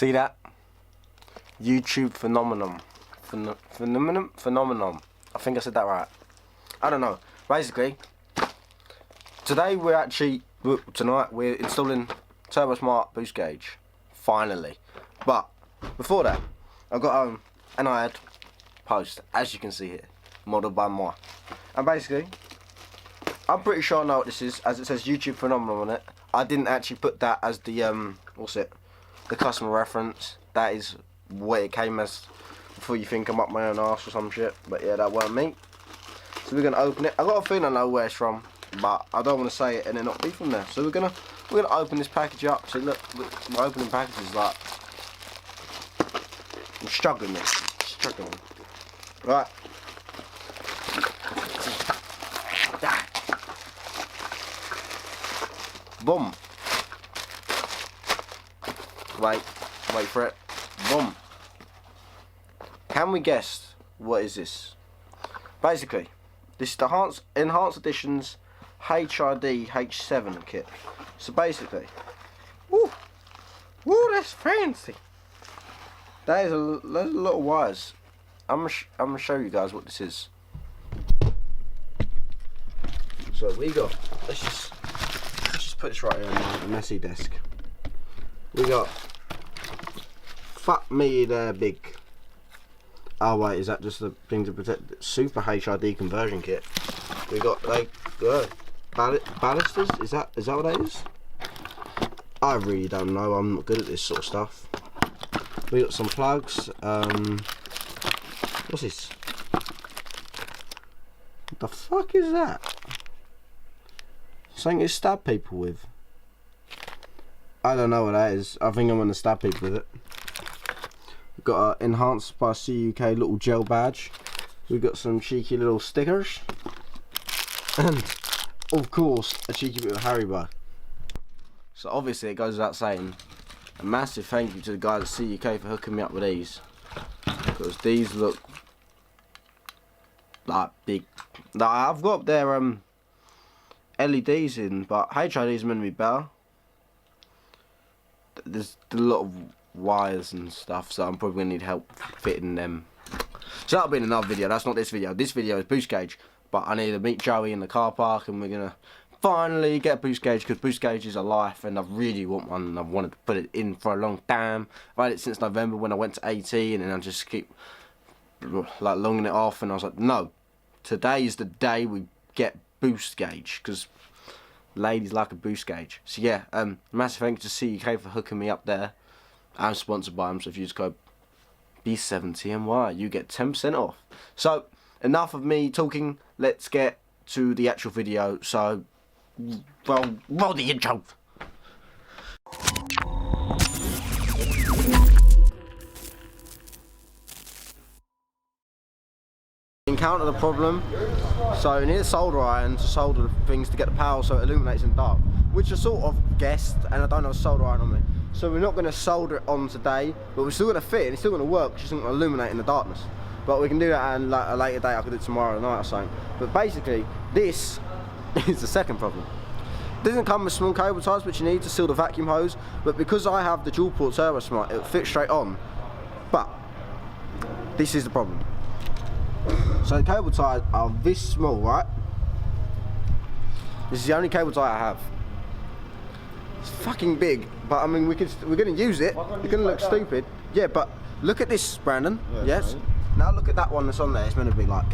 See that? YouTube phenomenon. Phenomenon. I think I said that right. I don't know. Basically, tonight we're installing Turbo Smart boost gauge. Finally. But before that, I've got an ad post, as you can see here, modelled by Moi. And basically, I'm pretty sure I know what this is, as it says YouTube phenomenon on it. I didn't actually put that as the the customer reference. That is what it came as, before you think I'm up my own arse or some shit. But yeah, that weren't me. So we're gonna open it. I got a feeling I know where it's from, but I don't want to say it and it not be from there. So we're gonna open this package up. So look, my opening package is like, I'm struggling, mate. Struggling. Right. Boom. Wait for it. Boom. Can we guess what is this? Basically, this is the Enhanced Editions HID H7 kit. So basically, woo, that's fancy. There's a lot of wires. I'm gonna show you guys what this is. So we got, let's just put this right here on my messy desk. We got, fuck me, they're big. Oh wait, is that just the thing to protect? Super HID conversion kit. We got like ballisters. Is that what that is? I really don't know. I'm not good at this sort of stuff. We got some plugs. What's this? What the fuck is that? Something to stab people with. I don't know what that is. I think I'm gonna stab people with it. We've got an Enhanced by CUK little gel badge. We've got some cheeky little stickers. And, of course, a cheeky bit of Haribo. So obviously it goes without saying, a massive thank you to the guys at CUK for hooking me up with these. Because these look like big. Like, I've got their LEDs in, but HIDs meant to be better. There's a lot of wires and stuff, so I'm probably gonna need help fitting them. So that'll be in another video. That's not this video. This video is boost gauge, but I need to meet Joey in the car park and we're gonna finally get a boost gauge, because boost gauge is a life and I really want one and I've wanted to put it in for a long time. I've had it since November when I went to AT, and then I just keep like longing it off, and I was like, no, today is the day we get boost gauge, because ladies like a boost gauge. So yeah, massive thank you to CUK for hooking me up there. I'm sponsored by them, so if you use code B70NY, you get 10% off. So enough of me talking, let's get to the actual video. So, well, roll the intro. Encounter the problem. So you need a solder iron to solder the things to get the power so it illuminates in the dark, which I sort of guessed, and I don't have a solder iron on me. So we're not going to solder it on today, but we're still going to fit it, and it's still going to work, just not going to illuminate in the darkness. But we can do that at like a later date. I could do it tomorrow night or something. But basically, this is the second problem. It doesn't come with small cable ties, which you need to seal the vacuum hose, but because I have the dual port Turbo Smart, it'll fit straight on. But this is the problem. So the cable ties are this small, right? This is the only cable tie I have. It's fucking big, but I mean we're gonna use it. It's gonna look stupid. Yeah, but look at this, Brandon. Yeah, yes. Right. Now look at that one that's on there. It's meant to be like.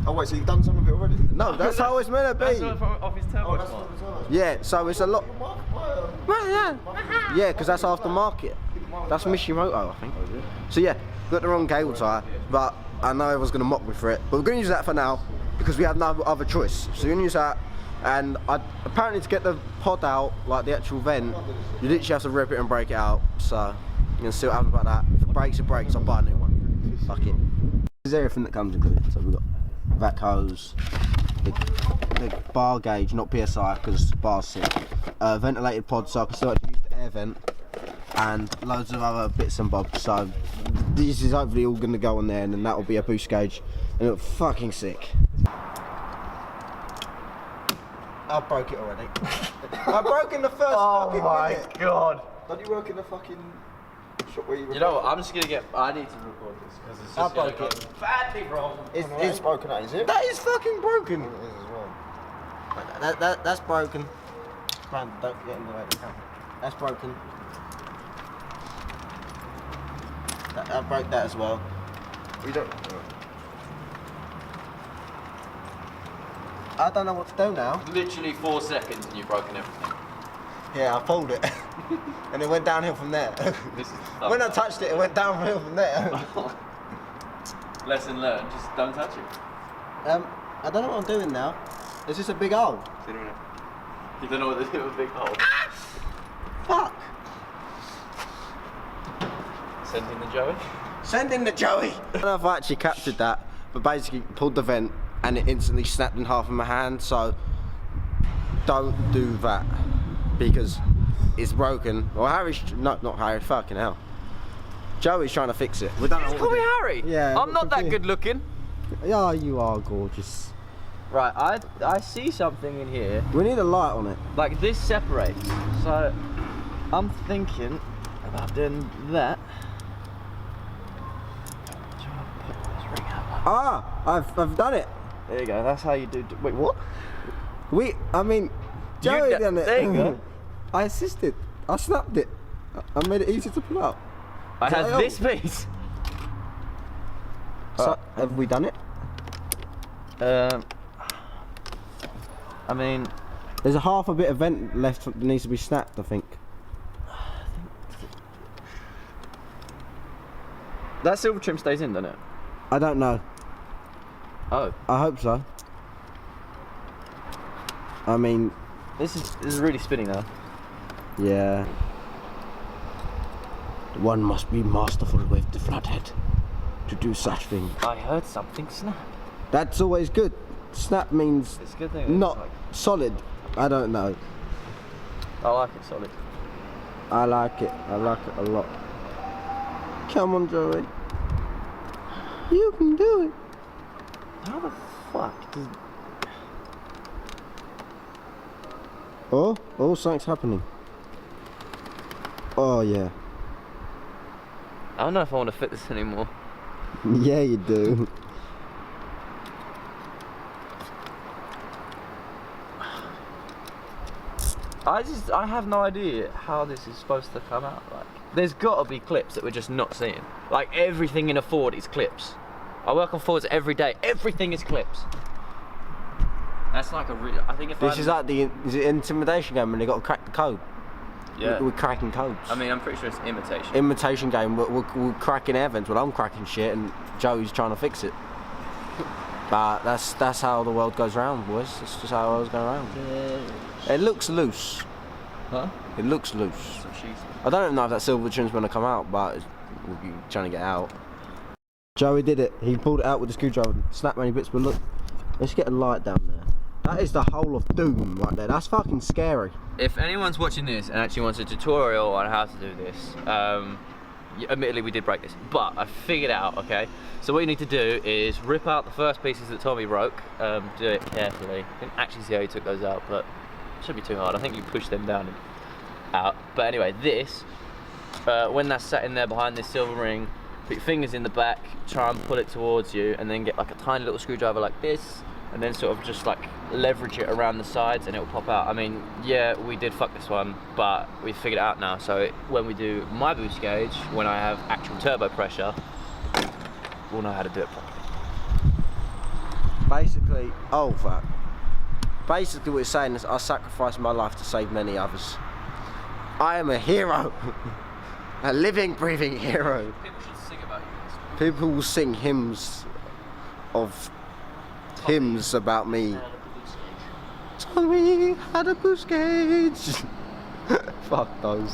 Oh wait, so you've done some of it already? No, that's how it's meant to be. That's off his Turbo Smart. Yeah, so it's a lot. Yeah, because that's aftermarket. That's Mishimoto, I think. So yeah, got the wrong cable tie, but I know everyone's gonna mock me for it. But we're gonna use that for now because we have no other choice. So we're gonna use that. And apparently to get the pod out, like the actual vent, you literally have to rip it and break it out. So you're gonna see what happens about that. If it breaks, it breaks. I'll buy a new one. Fuck it. This is everything that comes included. So we've got vac hose, the bar gauge, not PSI because the bar's sick. Ventilated pod, so I can still actually use the air vent, and loads of other bits and bobs. So this is hopefully all gonna go on there, and then that will be a boost gauge, and it'll fucking sick. I broke it already. I broke in the first fucking minute. Oh my god. Don't you work in the fucking You know what? I'm just gonna get. I need to record this because it's just gonna go badly wrong. It's broken, that is it? That is fucking broken. It is as well. That's broken. Man, don't get in the way of the camera. That's broken. That broke that as well. We don't. I don't know what to do now. Literally 4 seconds and you've broken everything. Yeah, I pulled it. And it went downhill from there. This is When I touched it, it went downhill from there. Lesson learned. Just don't touch it. I don't know what I'm doing now. It's just a big hole. You don't know what to do with a big hole. Fuck. Send in the Joey. Send in the Joey. I don't know if I actually captured that, but basically pulled the vent and it instantly snapped in half in my hand, so don't do that because it's broken. Well, Harry's, not Harry, fucking hell. Joey's trying to fix it. We don't know what Call to me do. Harry. Yeah, I'm not that confused. good looking. Yeah, you are gorgeous. Right, I see something in here. We need a light on it. Like this separates. So I'm thinking about doing that. Ah, I've done it. There you go. That's how you do. Wait, what? Joey done it. There you go. I assisted. I snapped it. I made it easy to pull out. I have Joey. this piece. So, have we done it? I mean, There's a half a bit of vent left that needs to be snapped, I think. that silver trim stays in, doesn't it? I don't know. Oh, I hope so. I mean, this is really spinning now. yeah. One must be masterful with the flathead to do such things. I heard something snap. That's always good. Snap means It's a good thing. not It's like, solid. I don't know. I like it solid. I like it. I like it a lot. Come on, Joey. You can do it. How the fuck does... Oh, something's happening. Oh, yeah. I don't know if I want to fit this anymore. Yeah, you do. I have no idea how this is supposed to come out. Like, there's got to be clips that we're just not seeing. Like, everything in a Ford is clips. I work on Fords every day. Everything is clips. That's like a real. I think if This is like the intimidation game when they got to crack the code. yeah. We're cracking codes. I mean, I'm pretty sure it's imitation. Imitation game. We're cracking air vents. Well, I'm cracking shit, and Joey's trying to fix it. But that's how the world goes round, boys. That's just how the world's going round. It looks loose. Huh? It looks loose. Some sheets. I don't know if that silver trim's going to come out, but we'll be trying to get out. Joey did it. He pulled it out with the screwdriver and snapped many bits, but look, let's get a light down there. That is the hole of doom right there. That's fucking scary. If anyone's watching this and actually wants a tutorial on how to do this, admittedly we did break this, but I figured out, okay? So what you need to do is rip out the first pieces that Tommy broke, do it carefully. I didn't actually see how he took those out, but it shouldn't be too hard. I think you push them down and out. But anyway, this, when that's sat in there behind this silver ring, put your fingers in the back, try and pull it towards you, and then get like a tiny little screwdriver like this, and then sort of just like leverage it around the sides and it will pop out. I mean, yeah, we did fuck this one, but we figured it out now. So when we do my boost gauge, when I have actual turbo pressure, we'll know how to do it properly. Basically, oh fuck. Basically what it's saying is I sacrificed my life to save many others. I am a hero. A living, breathing hero. People should sing about you. People will sing hymns of hymns about me. Tommy had a boost gauge. Fuck those.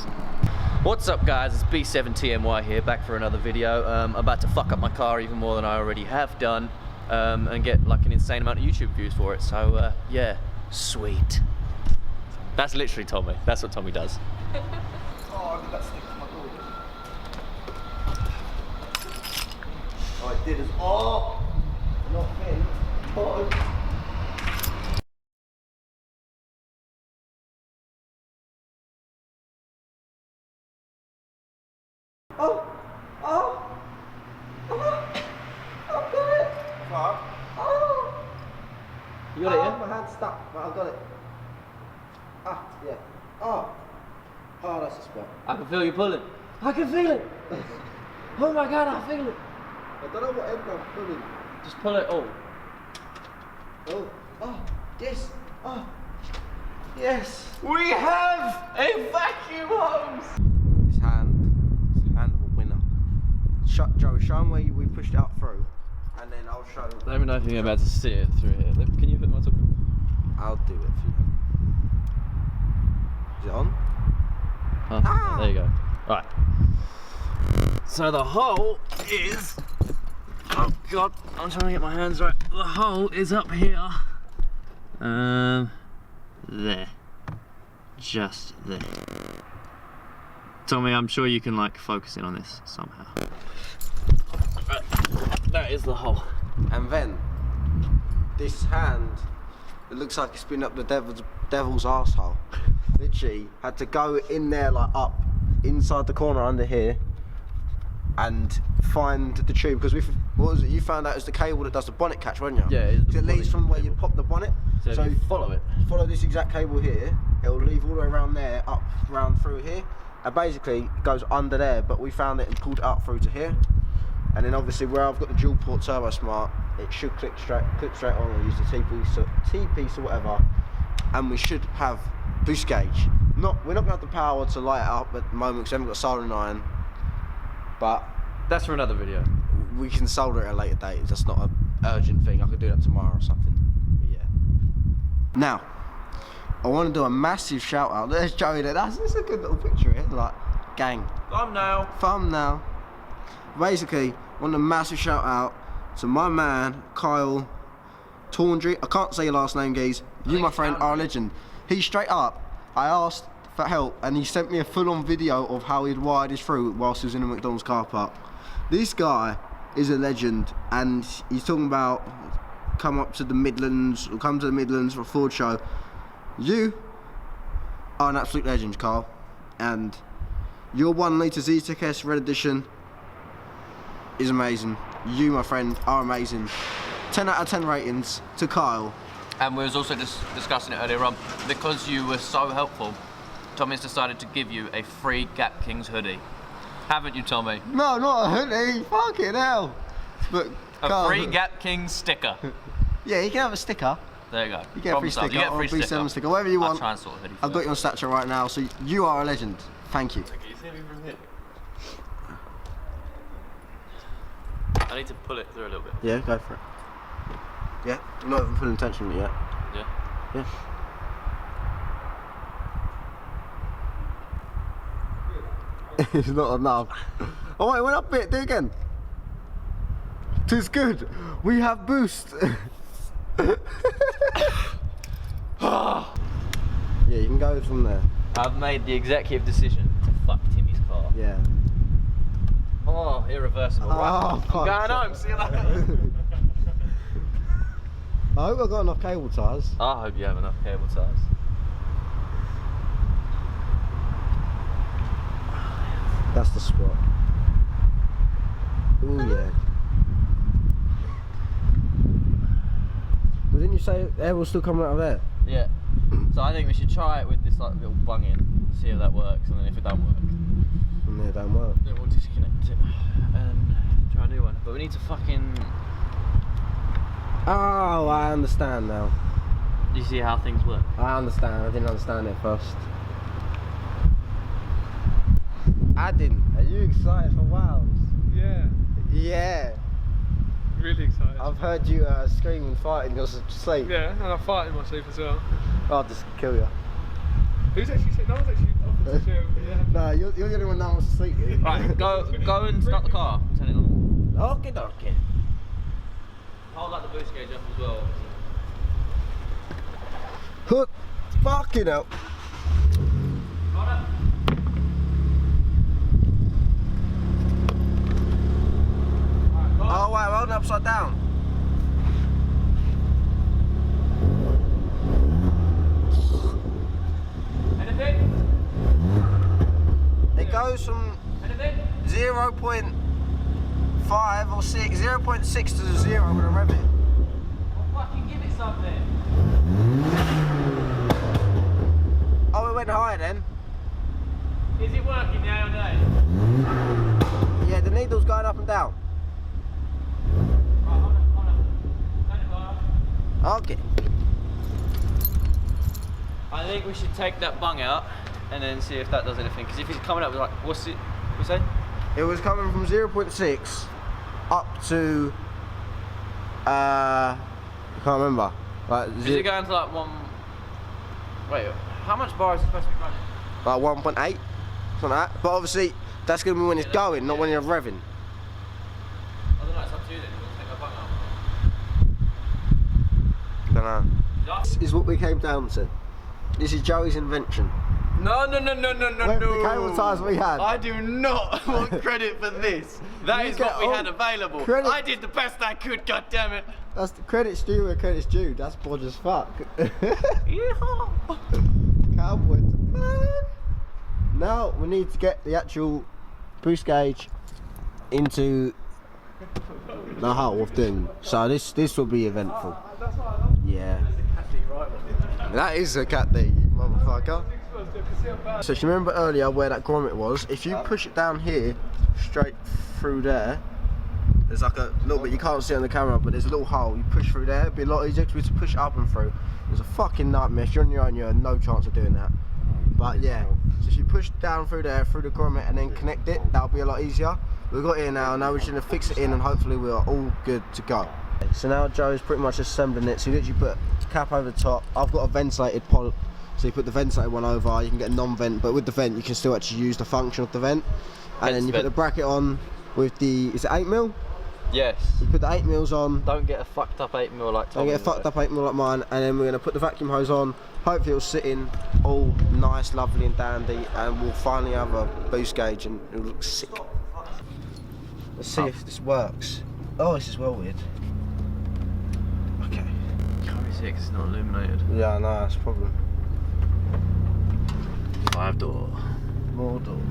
What's up guys, it's B7TMY here, back for another video. I'm about to fuck up my car even more than I already have done, and get like an insane amount of YouTube views for it, so yeah, sweet. That's literally Tommy, that's what Tommy does. Oh, it did as. Oh! Not in. Oh. hand's stuck, but I've got it. Ah, yeah. Oh, that's the spot. I can feel you pulling. I can feel it. Oh my god, I feel it. I don't know what end I'm pulling. Just pull it all. Oh, yes. Oh, yes. We have a vacuum hose. This hand of a winner. Joe, show them where we pushed it up through, and then I'll show them. Let me know if you're about to see it through here. Can you put my top? I'll do it for you. Is it on? Huh? Ah! There you go. Right. So the hole is. Oh god, I'm trying to get my hands right. The hole is up here. There. Just there. Tommy, I'm sure you can like focus in on this somehow. Right. That is the hole. And then this hand, it looks like it's been up the devil's arsehole. Literally had to go in there, like up inside the corner under here, and find the tube, because what was it? You found out it was the cable that does the bonnet catch, weren't you? Yeah. It leads from where you pop the bonnet. So if you follow it. Follow this exact cable here. It will leave all the way around there, up round through here, and basically it goes under there. But we found it and pulled it up through to here. And then obviously where I've got the dual port Turbo Smart, it should clip straight on, or use the T-piece or whatever, and we should have boost gauge. We're not going to have the power to light it up at the moment because we haven't got soldering iron, but That's for another video. we can solder it at a later date. That's not an urgent thing. I could do that tomorrow or something. But yeah. Now, I want to do a massive shout out. There's Joey there. That's a good little picture here. Like, gang. Thumbnail. Basically, I want a massive shout out to my man, Kyle Tawndry. I can't say your last name, guys. You, my friend, are a legend. He straight up, I asked for help and he sent me a full-on video of how he'd wired his through whilst he was in a McDonald's car park. This guy is a legend, and he's talking about come to the Midlands for a Ford show. You are an absolute legend, Carl, and your 1 litre Zetec S Red Edition is amazing. You, my friend, are amazing. 10 out of 10 ratings to Kyle. And we was also just discussing it earlier on. Because you were so helpful, Tommy's decided to give you a free Gap Kings hoodie. Haven't you, Tommy? No, not a hoodie. Fucking hell. But A Carl, free Gap Kings sticker. Yeah, you can have a sticker. There you go. You get a free Problem solved. sticker You get a or a free B7 sticker, whatever you I'll want. try and sort of hoodie for I've got you on Snapchat right now, so you are a legend. Thank you. Can you see me from here? I need to pull it through a little bit. Yeah, go for it. Yeah, I'm not even pulling tension yet. Yeah? Yeah. It's not enough. Oh wait, it went up a bit, do it again. Tis good. We have boost. Yeah, you can go from there. I've made the executive decision to fuck Timmy's car. Yeah. Oh, irreversible. Oh, Right, I'm fuck. going home. See you later. I hope I've got enough cable ties. I hope you have enough cable ties. That's the spot. Oh yeah. But didn't you say air will still come out of there? Yeah. So I think we should try it with this like little bung in, see if that works, and then if it don't work, And it don't work. then we'll disconnect it and try a new one. But we need to fucking. Oh, I understand now. Do you see how things work? I understand. I didn't understand it first. Adin, are you excited for Wales? Yeah, Yeah. really excited. I've heard you scream and fight in your sleep. Yeah, and I fight in my sleep as well. I'll just kill you. Who's actually saying? No one's actually offered to share. Yeah. No, you're the only one that wants to sleep. Right, go and start the car. Turn it on. Okay, okay. Hold up the boost gauge up as well. Hook. Fucking hell. Hold up. Oh wait, I'm holding it upside down. Anything? It goes from Anything? 0.5 or 6, 0.6 to 0 when I rev it. Well, fucking give it something. Oh, it went higher then. Is it working now or no? Yeah, the needle's going up and down. Okay. I think we should take that bung out and then see if that does anything. Because if it's coming up with like, what's it? We say? It was coming from 0.6 up to I can't remember. Like Is it going to like one? Wait, how much bar is it supposed to be running? like 1.8, something like that. But obviously that's gonna be when it's going, not when you're revving. I don't know. It's up to you then. You want to take that bung out? Don't know. This is what we came down to. This is Joey's invention. No. Wait, the cable ties we had. I do not want credit for this. That You is get what we all had available. credit. I did the best I could, God damn it. That's the credit's due where credit's due. That's bod as fuck. Yeehaw. Cowboy to fuck. Now we need to get the actual boost gauge into the whole of thing. So this will be eventful. Yeah. That is a cat D, you motherfucker. So if you remember earlier where that grommet was, if you push it down here, straight through there, there's like a little bit, you can't see on the camera, but there's a little hole, you push through there, it'd be a lot easier to push it up and through. It's a fucking nightmare. If you're on your own, you have no chance of doing that. But yeah, so if you push down through there, through the grommet and then connect it, that'll be a lot easier. We've got it here now we're just gonna fix it in and hopefully we are all good to go. So now Joe's pretty much assembling it, so you literally put the cap over the top. I've got a ventilated pod, so you put the ventilated one over, you can get a non-vent, but with the vent you can still actually use the function of the vent. And then you put the bracket on with the, is it 8mm? Yes. You put the 8mm on. Don't get a fucked up 8mm like Tommy. Don't get a fucked up 8mm like mine, and then we're going to put the vacuum hose on. Hopefully it'll sit in all nice, lovely and dandy, and we'll finally have a boost gauge and it'll look sick. Let's see if this works. Oh, this is well weird. Okay. Can't be sick, it's not illuminated. Yeah, no, that's a problem. 5 door. More door.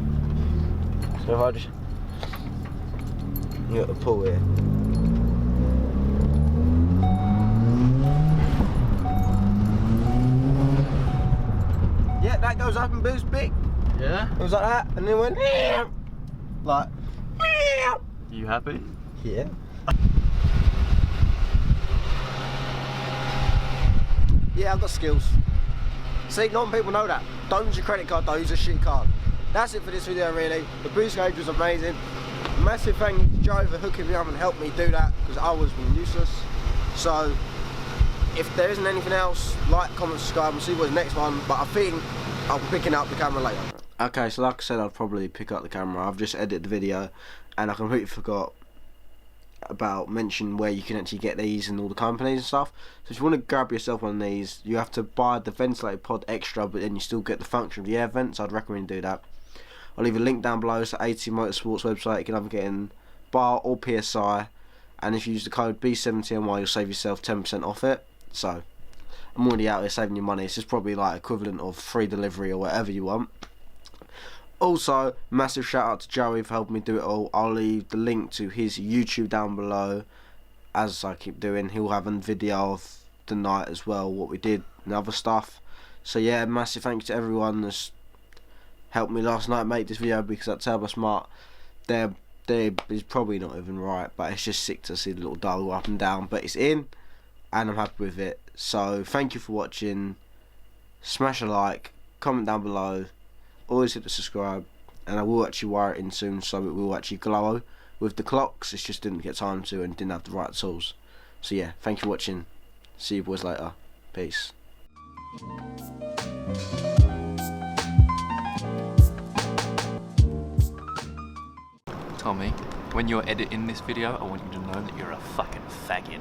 So if I just... You got the pull here. Yeah, that goes up and boosts big. Yeah? It was like that, and then went like. You happy? Yeah. Yeah, I've got skills. See, not many people know that. Don't use your credit card, don't use a shit card. That's it for this video, really. The boost gauge was amazing. Massive thank you to Joe for hooking me up and helping me do that, because I was useless. So, if there isn't anything else, like, comment, subscribe, and see what's the next one. But I think I'll be picking up the camera later. Okay, so like I said, I'd probably pick up the camera. I've just edited the video, and I completely forgot about mentioning where you can actually get these and all the companies and stuff. So if you want to grab yourself one of these, you have to buy the ventilated pod extra, but then you still get the function of the air vents. I'd recommend you do that. I'll leave a link down below. It's the AT Motorsports website. You can either get in bar or PSI, and if you use the code B70NY, you'll save yourself 10% off it. So I'm already out there saving you money. It's just probably like equivalent of free delivery or whatever you want. Also, massive shout out to Joey for helping me do it all. I'll leave the link to his YouTube down below, as I keep doing. He'll have a video of the night as well, what we did and other stuff. So yeah, massive thank you to everyone that's helped me last night make this video, because that Turbo Smart there is probably not even right, but it's just sick to see the little dial go up and down. But it's in, and I'm happy with it. So thank you for watching. Smash a like, comment down below. Always hit the subscribe, and I will actually wire it in soon so it will actually glow with the clocks. It just didn't get time to and didn't have the right tools. So yeah, thank you for watching. See you boys later. Peace. Tommy, when you're editing this video, I want you to know that you're a fucking faggot.